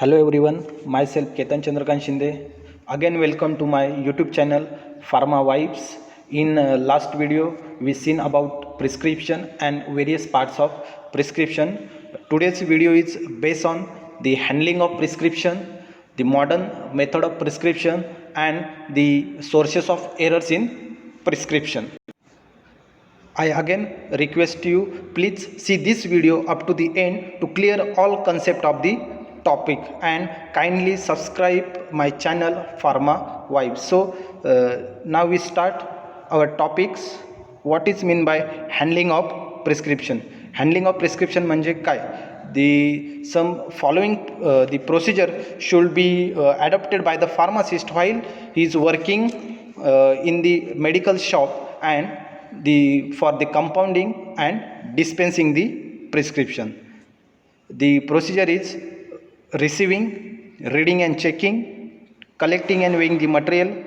Hello everyone, myself Ketan Chandrakant Shinde. Again welcome to my YouTube channel Pharma Vibes. In last video we seen about prescription and various parts of prescription. Today's video is based on the handling of prescription, the modern method of prescription and the sources of errors in prescription. I again request you please see this video up to the end to clear all concept of the topic and kindly subscribe my channel Pharma Vibes. So now we start our topics. What is mean by handling of prescription? Handling of prescription म्हणजे काय? The some following the procedure should be adopted by the pharmacist while he is working in the medical shop and for the compounding and dispensing the prescription. The procedure is receiving, reading and checking, collecting and weighing the material,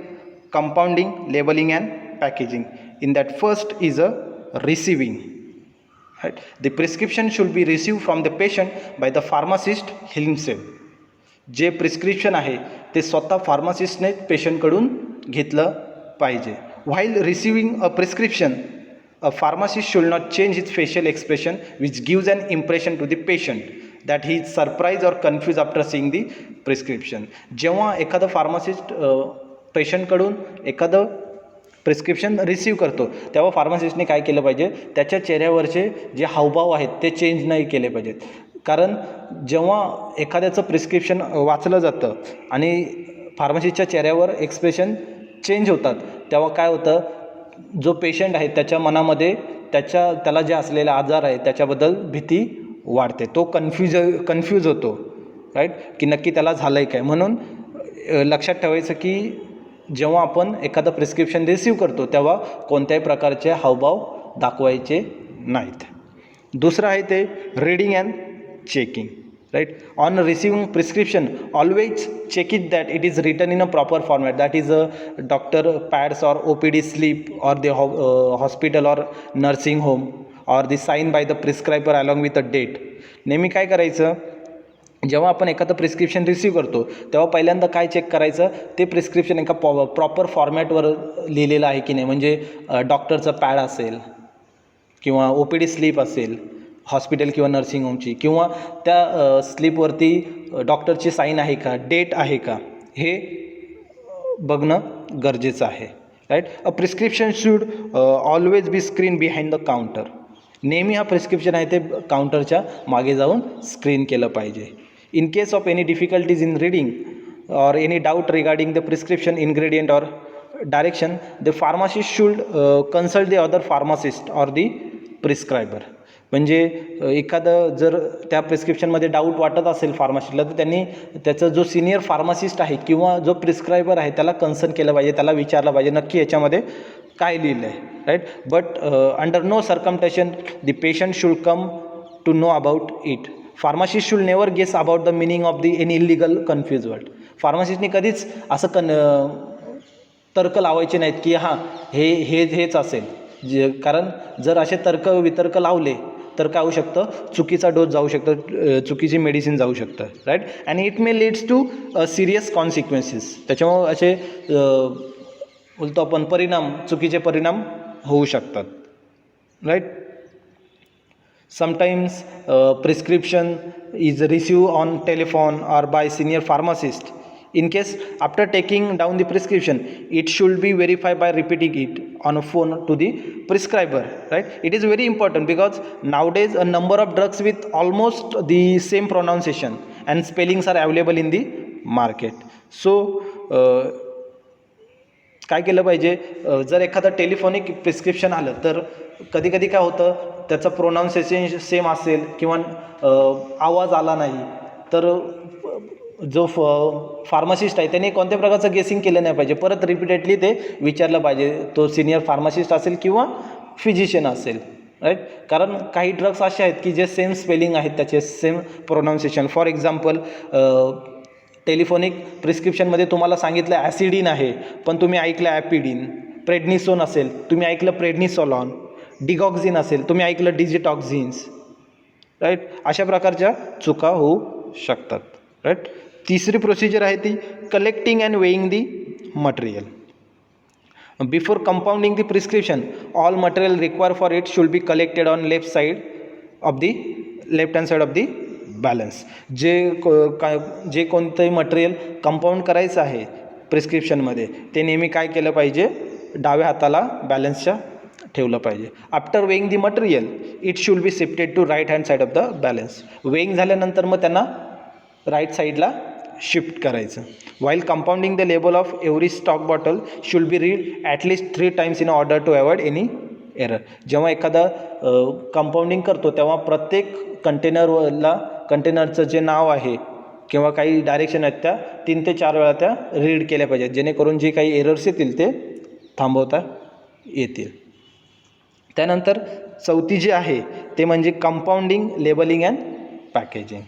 compounding, labeling and packaging. In that first is a receiving. Right? The prescription should be received from the patient by the pharmacist himself. जे prescription आहे ते स्वतः फार्मासिस्टने पेशंटकडून घेतलं पाहिजे. While receiving a prescription, a pharmacist should not change his facial expression which gives an impression to the patient that he is surprised or confused after seeing the prescription. जेव्हा एखादा pharmacist पेशंटकडून एखादं prescription receive करतो तेव्हा फार्मासिस्टने काय केलं पाहिजे, त्याच्या चेहऱ्यावरचे जे हावभाव आहेत ते चेंज नाही केले पाहिजेत. कारण जेव्हा एखाद्याचं प्रिस्क्रिप्शन वाचलं जातं आणि फार्मसिस्टच्या चेहऱ्यावर एक्सप्रेशन चेंज होतात तेव्हा काय होतं, जो पेशंट आहे त्याच्या मनामध्ये त्याला जे असलेले आजार आहे त्याच्याबद्दल भीती वाढते, तो कन्फ्यूज होतो. राईट, की नक्की त्याला झालं आहे काय. म्हणून लक्षात ठेवायचं की जेव्हा आपण एखादं प्रिस्क्रिप्शन रिसीव करतो तेव्हा कोणत्याही प्रकारचे हावभाव दाखवायचे नाहीत. दुसरं आहे ते reading and checking. Right, on receiving prescription always check it that it is written in a proper format, that is a doctor pads or OPD slip or the hospital or nursing home or the sign by the prescriber along with a date. नेहमी काय करायचं, जेव्हा आपण एखादं prescription receive करतो तेव्हा पहिल्यांदा काय चेक करायचं, ते प्रिस्क्रिप्शन एका प्रॉपर फॉर्मॅटवर लिहिलेलं आहे की नाही. म्हणजे डॉक्टरचं पॅड असेल किंवा OPD स्लिप असेल हॉस्पिटल किंवा नर्सिंग होमची, किंवा त्या स्लिपवरती डॉक्टरची साईन आहे का, डेट आहे का, हे बघणं गरजेचं आहे. Right, a prescription should always be screen behind the counter. नेहमी हा प्रिस्क्रिप्शन आहे ते काउंटरच्या मागे जाऊन स्क्रीन केलं पाहिजे. In case of any difficulties in reading or any doubt regarding the prescription ingredient or direction, the pharmacist should consult the other pharmacist or the prescriber. म्हणजे एखादं जर त्या प्रिस्क्रिप्शनमध्ये डाऊट वाटत असेल फार्मासिस्टला तर त्यांनी त्याचा जो सिनियर फार्मासिस्ट आहे किंवा जो प्रिस्क्रायबर आहे त्याला कन्सर्न केलं पाहिजे, त्याला विचारलं पाहिजे नक्की याच्यामध्ये काय लिहिलं आहे. Right, but under no circumstance the patient should come to know about it. Pharmacist should never guess about the meaning of the any illegal confuse word. फार्मासिस्टने कधीच असं तर्क लावायचे नाहीत की हां हेच असेल. कारण जर असे वितर्क लावले तर काय होऊ शकतं, चुकीचा डोस जाऊ शकतं, चुकीची मेडिसिन जाऊ शकतं. Right, and it may leads to serious consequences. त्याच्यामुळे असे बोलतो आपण चुकीचे परिणाम होऊ शकतात. Right, sometimes prescription is receive on telephone or by senior pharmacist. In case after taking down the prescription, it should be verified by repeating it on a phone to the prescriber. Right? It is very important because nowadays a number of drugs with almost the same pronunciation and spellings are available in the market. So काय केलं पाहिजे, जर एखादं telephonic prescription आलं तर कधी कधी काय होतं, त्याचं प्रोनाऊन्सिएशन सेम असेल किंवा आवाज आला नाही तर जो फार्मासिस्ट आहे त्याने कोणत्या प्रकारचं गेसिंग केलं नाही पाहिजे, परत रिपीटेडली ते विचारलं पाहिजे, तो सिनियर फार्मासिस्ट असेल किंवा फिजिशियन असेल. राईट, कारण काही ड्रग्स असे आहेत की जे सेम स्पेलिंग आहेत, त्याचे same pronunciation. For example telephonic प्रिस्क्रिप्शनमध्ये तुम्हाला सांगितलं ॲसिडिन आहे पण तुम्ही ऐकलं ॲपिडिन. प्रेडनिसोन असेल तुम्ही ऐकलं प्रेडनिसोलॉन. डिगॉक्झिन असेल तुम्ही ऐकलं डिजिटॉक्झिन्स. राईट, अशा प्रकारच्या चुका होऊ शकतात. राईट. तिसरी प्रोसिजर आहे ती collecting and weighing the material. Before compounding the prescription all material require for it should be collected on left hand side of the balance. जे कोणतंही मटेरियल कंपाऊंड करायचं आहे प्रिस्क्रिप्शनमध्ये ते नेहमी काय केलं पाहिजे, डाव्या हाताला बॅलन्सच्या ठेवलं पाहिजे. After weighing the material it should be shifted to right hand side of the balance. Weighing झाल्यानंतर मग त्यांना राईट साईडला शिफ्ट करायचं. While compounding the label of every stock bottle should be read at least 3 times in order to avoid any error. जेव्हा एखादा compounding करतो तेव्हा प्रत्येक कंटेनरचं जे नाव आहे किंवा काही डायरेक्शन आहेत त्या 3 ते 4 वेळा त्या रीड केल्या पाहिजेत, जेणेकरून जे काही एरर्स येतील ते थांबवता येतील. त्यानंतर चौथी जी आहे ते म्हणजे compounding, labelling and packaging.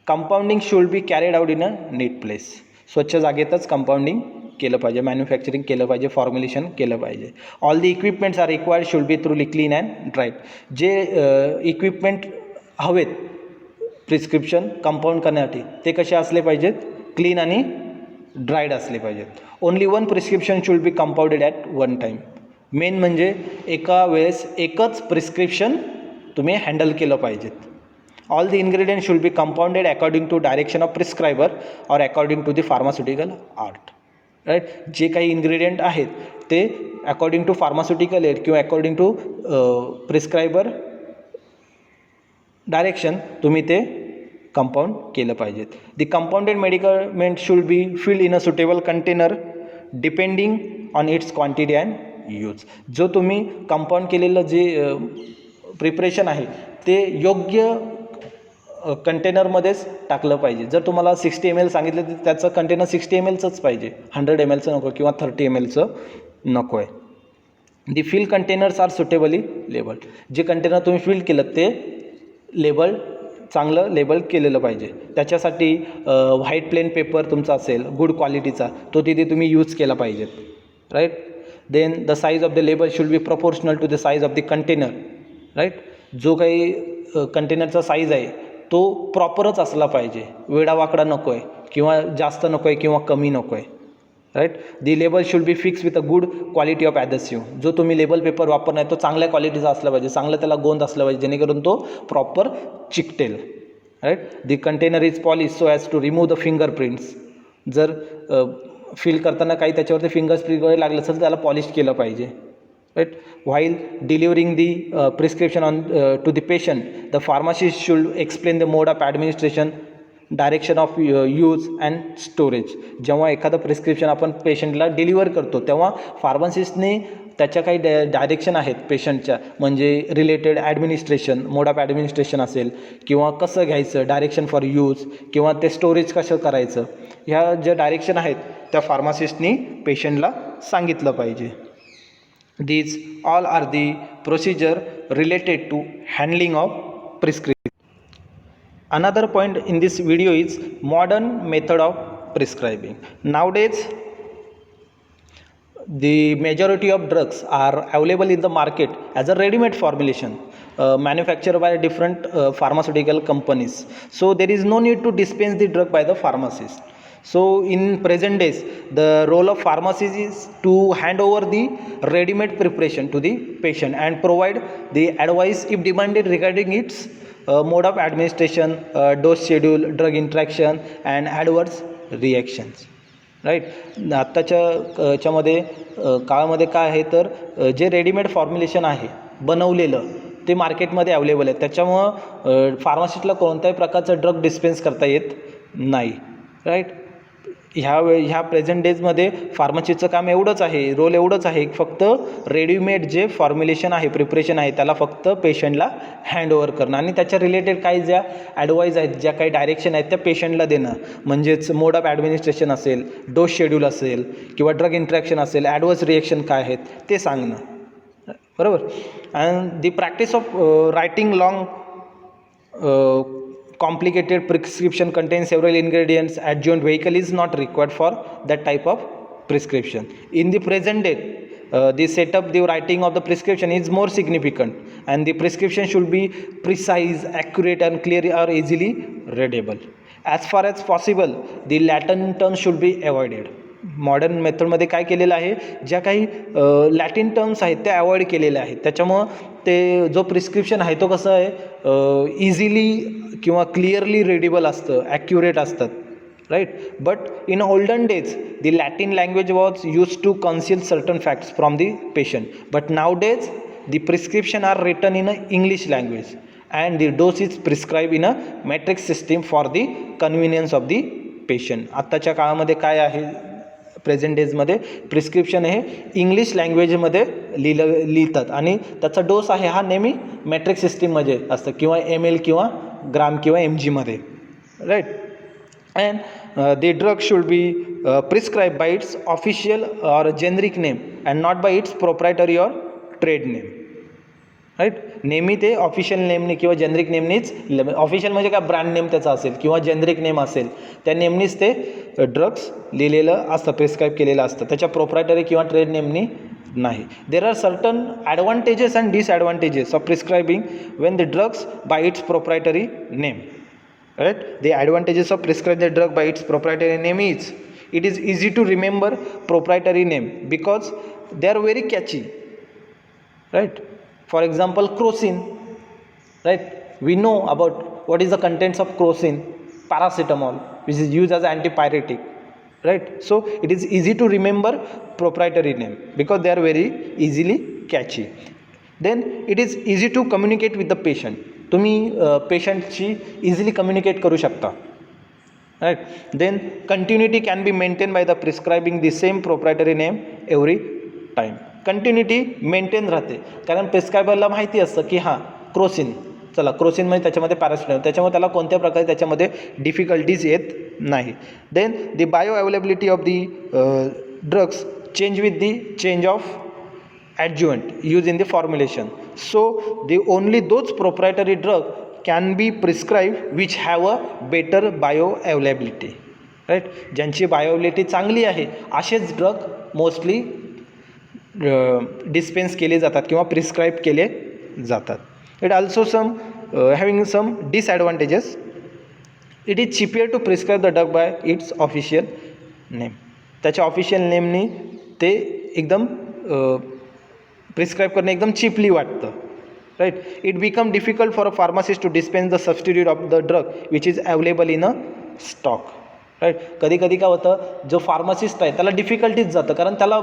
Compounding should be carried out in a neat place. स्वच्छ जागेतच कंपाऊंडिंग केलं पाहिजे, मॅन्युफॅक्चरिंग केलं पाहिजे, फॉर्म्युलेशन केलं पाहिजे. All the equipments are required should be through clean and dried. जे इक्विपमेंट हवेत प्रिस्क्रिप्शन कंपाऊंड करण्यासाठी ते कसे असले पाहिजेत, क्लीन आणि ड्राईड असले पाहिजेत. Only 1 prescription should be compounded at 1 time. मेन म्हणजे एका वेळेस एकच प्रिस्क्रिप्शन तुम्ही हँडल केलं पाहिजेत. All the ingredient should be compounded according to direction of prescriber or according to the pharmaceutical art. Right. जे काही इन्ग्रेडियंट आहेत ते अकॉर्डिंग टू फार्मास्युटिकल एड किंवा अकॉर्डिंग टू प्रिस्क्रायबर डायरेक्शन तुम्ही ते कंपाऊंड केलं पाहिजेत. The compounded medicament should be filled in a suitable container depending on it's quantity and use. जो तुम्ही कंपाऊंड केलेलं जे प्रिपरेशन आहे ते योग्य कंटेनरमध्येच टाकलं पाहिजे. जर तुम्हाला 60 ml सांगितलं तर त्याचं कंटेनर 60 mlचंच पाहिजे, 100 mlचं नको किंवा 30 mlचं नको आहे. The fill containers are suitably labelled. जे कंटेनर तुम्ही फिल केलं ते चांगलं लेबल केलेलं पाहिजे. त्याच्यासाठी व्हाईट प्लेन पेपर तुमचा असेल गुड क्वालिटीचा तो तिथे तुम्ही यूज केला पाहिजेत. Right. Then the size of the label should be proportional to the size of the container. Right. जो काही कंटेनरचा साईज आहे तो प्रॉपरच असला पाहिजे, वेडावाकडा नको आहे किंवा जास्त नको आहे किंवा कमी नको आहे. Right. The label should be fix with a good quality of adhesive. जो तुम्ही लेबल पेपर वापरणार तो चांगल्या क्वालिटीचा असला पाहिजे, चांगला त्याला गोंद असला पाहिजे, जेणेकरून तो प्रॉपर चिकटेल. Right. The container is polish so as to remove the fingerprints. जर फिल करताना काही त्याच्यावरती फिंगरप्रिंट वगैरे लागलं असेल तर त्याला पॉलिश केलं पाहिजे. Right. While delivering the prescription on to the patient the pharmacist should explain the mode of administration, direction of use and storage. जेव्हा एखादं प्रिस्क्रिप्शन आपण पेशंटला डिलिव्हर करतो तेव्हा फार्मासिस्टने त्याच्या काही डायरेक्शन आहेत पेशंटच्या, म्हणजे related administration, mode of administration असेल किंवा कसं घ्यायचं, डायरेक्शन फॉर यूज किंवा ते स्टोरेज कसं करायचं, ह्या ज्या डायरेक्शन आहेत त्या फार्मासिस्टनी पेशंटला सांगितलं पाहिजे. These all are the procedure related to handling of prescription. Another point in this video is modern method of prescribing. Nowadays, the majority of drugs are available in the market as a ready-made formulation manufactured by different pharmaceutical companies. So there is no need to dispense the drug by the pharmacist. So in present days the role of pharmacist is to hand over the ready-made preparation to the patient and provide the advice if demanded regarding its mode of administration, dose schedule, drug interaction and adverse reactions. Right. आत्ताच्या याच्यामध्ये काळामध्ये काय आहे तर जे readymade formulation आहे बनवलेलं ते मार्केटमध्ये अवेलेबल आहे, त्याच्यामुळं फार्मासिस्टला कोणत्याही प्रकारचं ड्रग डिस्पेन्स करता येत नाही. राईट. ह्या प्रेझेंट डेजमध्ये फार्मसीचं काम एवढंच आहे, रोल एवढंच आहे, फक्त रेडीमेड जे फॉर्म्युलेशन आहे, प्रिपरेशन आहे त्याला फक्त पेशंटला हँडओव्हर करणं आणि त्याच्या रिलेटेड काही ज्या ॲडवाईज आहेत, ज्या काही डायरेक्शन आहेत त्या पेशंटला देणं. म्हणजेच मोड ऑफ ॲडमिनिस्ट्रेशन असेल, डोस शेड्यूल असेल किंवा ड्रग इंट्रॅक्शन असेल, ॲडवर्स रिएक्शन काय आहेत ते सांगणं. बरोबर. And the practice of writing long complicated prescription contains several ingredients adjunct vehicle is not required for that type of prescription. In the present day the setup, the writing of the prescription is more significant and the prescription should be precise, accurate and clear or easily readable. As far as possible the Latin terms should be avoided. Modern मेथडमध्ये काय केलेलं आहे, ज्या काही Latin terms आहेत त्या avoid केलेल्या आहेत. त्याच्यामुळं ते जो प्रिस्क्रिप्शन आहे तो कसं आहे इझिली किंवा क्लिअरली रीडेबल असतं, ॲक्युरेट असतात, right. But in olden days the Latin language was use to conceal certain facts from the patient. But now days the prescription are written in a English language and the dose is prescribed in a matrix system for the convenience of the patient. आत्ताच्या काळामध्ये काय आहे, present डेजमध्ये prescription हे English लँग्वेजमध्ये लिहितात आणि त्याचा dose आहे हा नेहमी मॅट्रिक्स सिस्टीममध्ये असतं किंवा ML किंवा ग्राम किंवा MGमध्ये, right. And the drug should be prescribed by its official or generic name and not by its proprietary or trade name, right. नेहमी ते ऑफिशियल नेमने किंवा जेनरिक नेमनीच, ऑफिशियल म्हणजे काय ब्रँड नेम त्याचा असेल किंवा जेनरिक नेम असेल त्या नेमनीच ते ड्रग्स लिहिलेलं असतं, प्रिस्क्राईब केलेलं असतं, त्याच्या प्रोप्रायटरी किंवा ट्रेड नेमनी नाही. There are certain advantages and disadvantages of prescribing when the drugs by its proprietary name, right. The advantages of prescribe the drug by its proprietary name is it is easy to remember proprietary name because they are very catchy, right. For example, crocin, right? We know about what is the contents of crocin, paracetamol, which is used as antipyretic, right? So it is easy to remember proprietary name because they are very easily catchy. Then it is easy to communicate with the patient. तुम्ही पेशंटशी easily communicate करू शकता, right? Then continuity can be maintained by the prescribing the same proprietary name every time. Continuity maintain राहते कारण प्रिस्क्रायबरला माहिती असतं की हां Crocin, चला क्रोसिन म्हणजे त्याच्यामध्ये पॅरासिटामॉल, त्याच्यामुळे त्याला कोणत्या प्रकारे त्याच्यामध्ये डिफिकल्टीज येत नाही. Then the bioavailability of the drugs change with the change of adjuvant use in the formulation. So the only those proprietary drug can be prescribe which have a better bioavailability, right. ज्यांची bioavailability चांगली आहे असेच drug mostly dispense केले जातात किंवा prescribe केले जातात. It also some having some disadvantages. It is cheaper to prescribe the drug by its official name. त्याच्या ऑफिशियल नेमनी ते एकदम प्रिस्क्राईब करणे एकदम चिपली वाटतं, right. It become difficult for a pharmacist to dispense the substitute of the drug which is available in a stock, right. कधी कधी काय होतं, जो फार्मासिस्ट आहे त्याला डिफिकल्टीज जातं कारण त्याला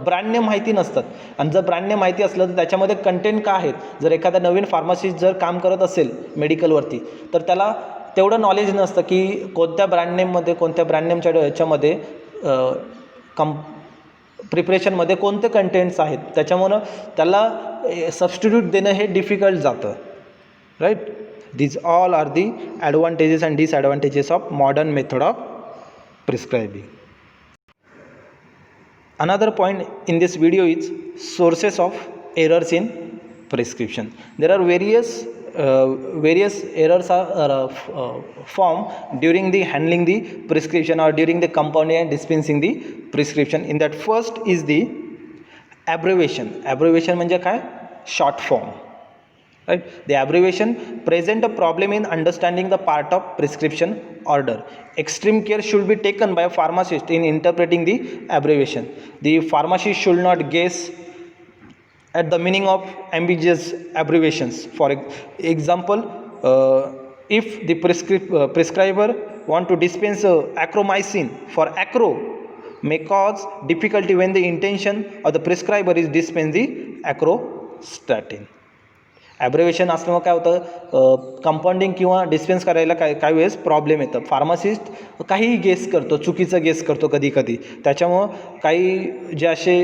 ब्रँड नेम माहिती नसतात आणि जर ब्रँड नेम माहिती असलं तर त्याच्यामध्ये कंटेंट काय आहेत. जर एखादा नवीन फार्मासिस्ट जर काम करत असेल मेडिकलवरती तर त्याला तेवढं नॉलेज नसतं की कोणत्या ब्रँड नेममध्ये, कोणत्या ब्रँड नेमच्या ह्याच्यामध्ये प्रिपरेशनमध्ये कोणते कंटेंट्स आहेत, त्याच्यामुळं त्याला सबस्टिट्यूट देणं हे डिफिकल्ट जातं, right. These all are the advantages and disadvantages of modern method of prescribing. Another point in this video is sources of errors in prescription. There are various errors are formed during the handling the prescription or during the compounding and dispensing the prescription. In that first is the abbreviation. Abbreviation म्हणजे काय, short form, right. The abbreviation present a problem in understanding the part of prescription order. Extreme care should be taken by a pharmacist in interpreting the abbreviation. The pharmacist should not guess at the meaning of ambiguous abbreviations. For example, if the prescriber want to dispense acromycin for acro may cause difficulty when the intention of the prescriber is dispense the acrostatin. ॲब्रेवेशन असल्यामुळे काय होतं, compounding किंवा dispense करायला काही वेळेस problem येतं. Pharmacist काहीही guess करतो, चुकीचं गेस करतो कधी कधी, त्याच्यामुळं काही जे असे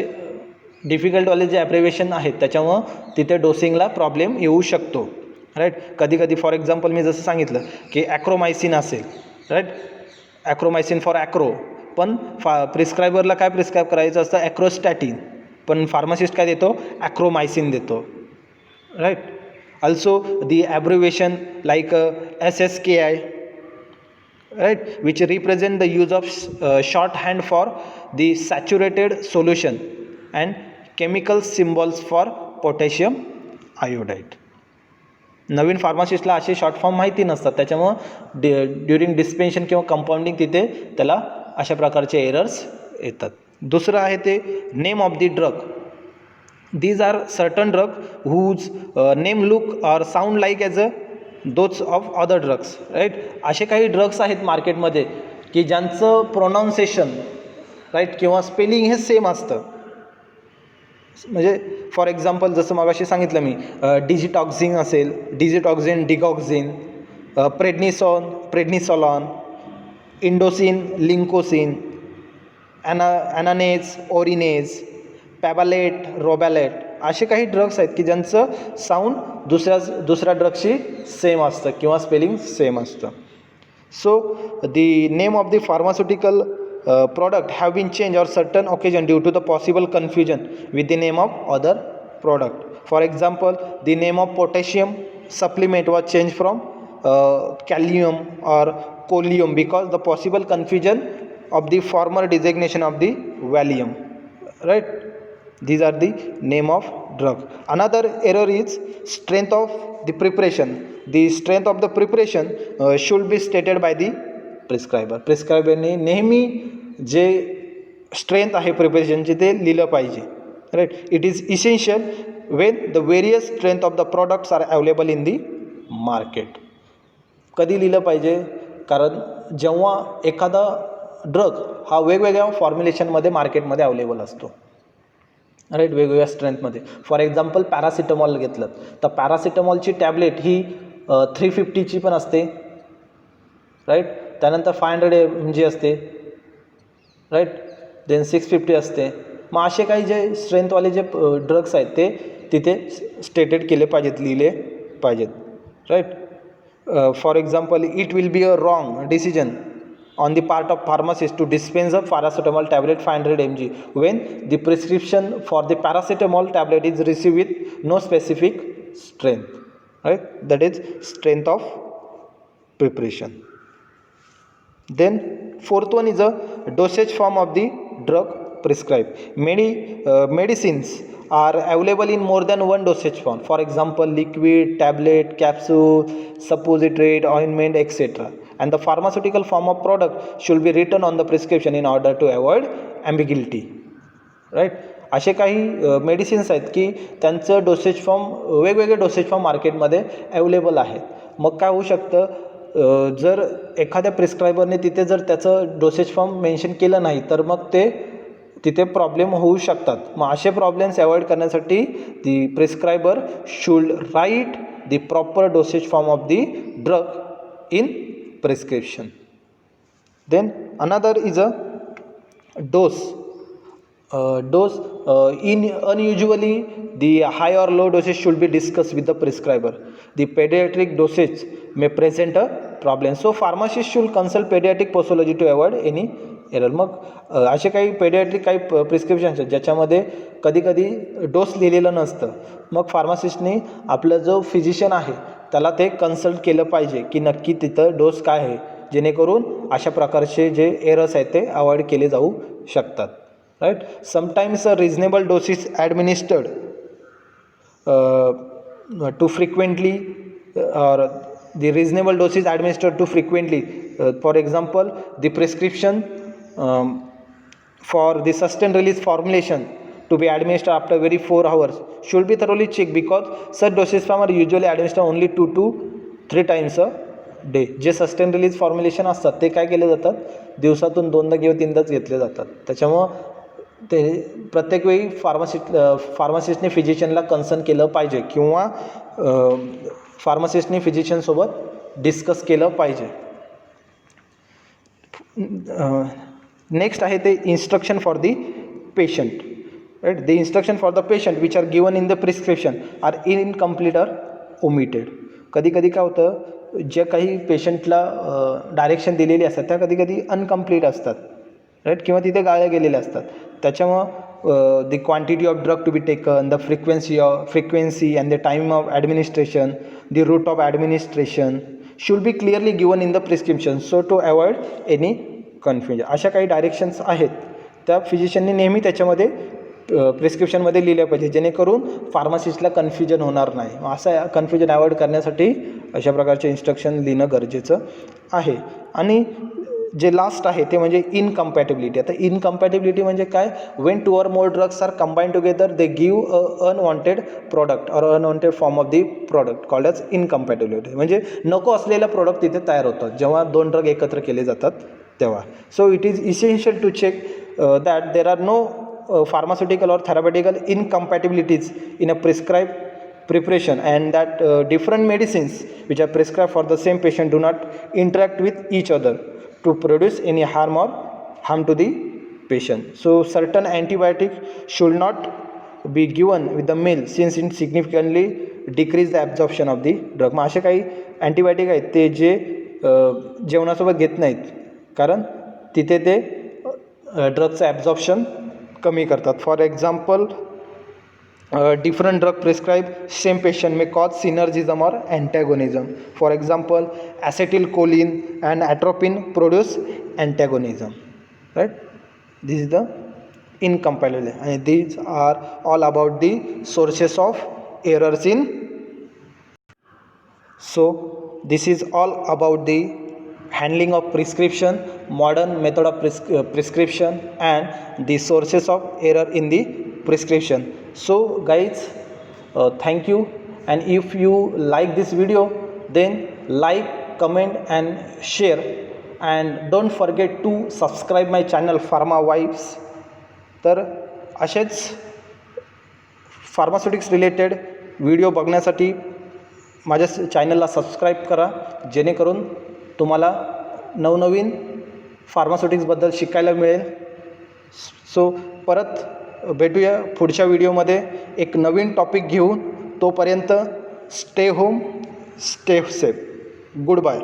डिफिकल्टवाले जे ॲब्रेवेशन आहेत त्याच्यामुळं तिथे डोसिंगला प्रॉब्लेम येऊ शकतो, राईट. कधी कधी फॉर एक्झाम्पल मी जसं सांगितलं की ॲक्रोमायसिन असेल, राईट, ॲक्रोमायसिन फॉर ॲक्रो, पण प्रिस्क्रायबरला काय प्रिस्क्राईब करायचं असतं, ॲक्रोस्टॅटिन, पण फार्मासिस्ट काय देतो, ॲक्रोमायसिन देतो, right. Also the abbreviation like SSKI, right, which represent the use of shorthand for the saturated solution and chemical symbols for potassium iodide. नवीन फार्मासिस्टला असे शॉर्ट फॉर्म माहिती नसतात, त्याच्यामुळं ड्युरिंग डिस्पेन्शन किंवा कंपाऊंडिंग तिथे त्याला अशा प्रकारचे एरर्स येतात. दुसरं आहे ते name of the drug. These are certain drug whose name look or sound like as a those of other drugs, right? असे काही ड्रग्स आहेत मार्केटमध्ये की ज्यांचं प्रोनाऊन्सिएशन राईट किंवा स्पेलिंग हे सेम असतं. म्हणजे फॉर एक्झाम्पल जसं मगाशी सांगितलं मी, डिजिटॉक्झिन असेल, डिजिटॉक्झिन, डिगॉक्झिन, प्रेडनिसॉलॉन, इंडोसिन, लिंकोसिन, ॲनानेज, ओरिनेज, पॅबालेट, रोबॅलेट, असे काही ड्रग्स आहेत की ज्यांचं साऊंड दुसऱ्या ड्रग्सशी सेम असतं किंवा स्पेलिंग सेम असतं. So the name of the pharmaceutical product have been changed on certain occasion due to the possible confusion with the name of other product. For example, the name of potassium supplement was changed from calcium or collium because the possible confusion of the former designation of the Valium, right? These are the name of drug. Another error is strength of the preparation. The strength of the preparation should be stated by the prescriber. प्रिस्क्रायबरने नेहमी जे strength आहे प्रिपरेशनचे ते लिहिलं पाहिजे, right. It is essential when the various strength of the products are available in the market. कधी लिहिलं पाहिजे? कारण जेव्हा एखादा ड्रग हा वेगवेगळ्या फॉर्म्युलेशनमध्ये मार्केटमध्ये अवेलेबल असतो, राईट, वेगवेगळ्या स्ट्रेंथमध्ये. फॉर एक्झाम्पल पॅरासिटामॉल घेतलं तर पॅरासिटामॉलची टॅबलेट ही 350ची पण असते, राईट. त्यानंतर 500 mg असते, राईट. देन 650 असते. मग असे काही जे स्ट्रेंथवाले जे ड्रग्स आहेत ते तिथे स्टेटेड केले पाहिजेत, लिहिले पाहिजेत, right. For example, it will be a wrong decision on the part of pharmacist to dispense a paracetamol tablet 500 mg when the prescription for the paracetamol tablet is received with no specific strength, right? That is strength of preparation. Then fourth one is a dosage form of the drug prescribed. Many medicines are available in more than one dosage form. For example, liquid, tablet, capsule, suppository, ointment, etc. And the pharmaceutical form of product should be written on the prescription in order to avoid ambiguity, right? असे काही medicines आहेत की त्यांचं dosage form, वेगवेगळे dosage form मार्केटमध्ये available आहेत. मग काय होऊ शकतं, जर एखाद्या प्रिस्क्रायबरने तिथे जर त्याचं डोसेज फॉर्म मेन्शन केलं नाही तर मग ते तिथे प्रॉब्लेम होऊ शकतात. मग असे प्रॉब्लेम्स अवॉइड करण्यासाठी the prescriber should write the proper dosage form of the drug in prescription. Then another is a dose. In unusually the high or low dosage should be discussed with the prescriber. The pediatric dosage may present a problem, so pharmacist should consult pediatric pathology to avoid any error. मग असे काही paediatric काही prescriptions आहेत ज्याच्यामध्ये कधी कधी dose लिहिलेलं नसतं. मग फार्मासिस्टने आपलं जो फिजिशियन आहे त्याला ते कन्सल्ट केलं पाहिजे की नक्की तिथं डोस काय आहे, जेणेकरून अशा प्रकारचे जे एरर्स आहेत ते अवॉइड केले जाऊ शकतात, right. Sometimes a reasonable dose is administered too frequently or the reasonable dose is administered too frequently. For example, the prescription for the sustained release formulation to be administered after very 4 hours should be thoroughly checked because such dosage form are usually administered only 2 to 3 times a day. जे sustain release formulation असतात ते काय केले जातात, दिवसातून 2दा किंवा 3दाच घेतले जातात. त्याच्यामुळं ते प्रत्येक वेळी फार्मासिस्टने फिजिशियनला कन्सर्न केलं पाहिजे किंवा फार्मासिस्टने फिजिशियनसोबत डिस्कस केलं पाहिजे. नेक्स्ट आहे ते instruction for the patient, right. The instruction for the patient which are given in the prescription are incomplete or omitted. कधी कधी काय होतं, जे काही पेशंटला डायरेक्शन दिलेली असतात त्या कधी कधी अनकम्प्लीट असतात, राईट, किंवा तिथे गाळ्या गेलेल्या असतात. त्याच्यामुळं the quantity of drug to be taken, the frequency and the time of administration, the route of administration should be clearly given in the prescription so to avoid any confusion. अशा काही directions आहेत त्या फिजिशियनने नेहमी त्याच्यामध्ये प्रिस्क्रिप्शनमध्ये लिहिल्या पाहिजे, जेणेकरून फार्मासिस्टला confusion होणार नाही. असं कन्फ्युजन अवॉइड करण्यासाठी अशा प्रकारचे इन्स्ट्रक्शन लिहिणं गरजेचं आहे. आणि जे लास्ट आहे ते म्हणजे इनकम्पॅटिबिलिटी. आता इनकम्पॅटिबिलिटी म्हणजे काय? When 2 or more drugs are combine together they give a unwanted product or unwanted form of the product called as incompatibility. म्हणजे नको असलेला प्रॉडक्ट तिथे तयार होतात जेव्हा 2 ड्रग एकत्र केले जातात तेव्हा. So it is essential to check that there are no pharmaceutical or therapeutical incompatibilities in a prescribed preparation, and that different medicines which are prescribed for the same patient do not interact with each other to produce any harm to the patient. So certain antibiotics should not be given with the meal since it significantly decrease the absorption of the drug. मग असे काही antibiotic आहेत ते जे जेवणासोबत घेत नाहीत, कारण तिथे ते ड्रगचं ॲब्झॉर्प्शन कमी करतात. For example different drug prescribed same patient may cause synergism or antagonism. For example, acetylcholine and atropine produce antagonism, right? This is the incompatibility, and these are all about the sources of errors in. So this is all about the handling of prescription, modern method of prescription, and the sources of error in the prescription. So guys, thank you, and if you like this video then like, comment and share, and don't forget to subscribe my channel Pharma Vibes. तर असेच pharmaceutics related video बघण्यासाठी माझ्या चॅनलला subscribe करा, जेणेकरून तुम्हाला नवनवीन फार्मास्युटिक्सबद्दल शिकायला मिळेल. सो परत भेटूया पुढच्या व्हिडिओमध्ये एक नवीन टॉपिक घेऊन. तोपर्यंत stay home, stay safe. Good bye.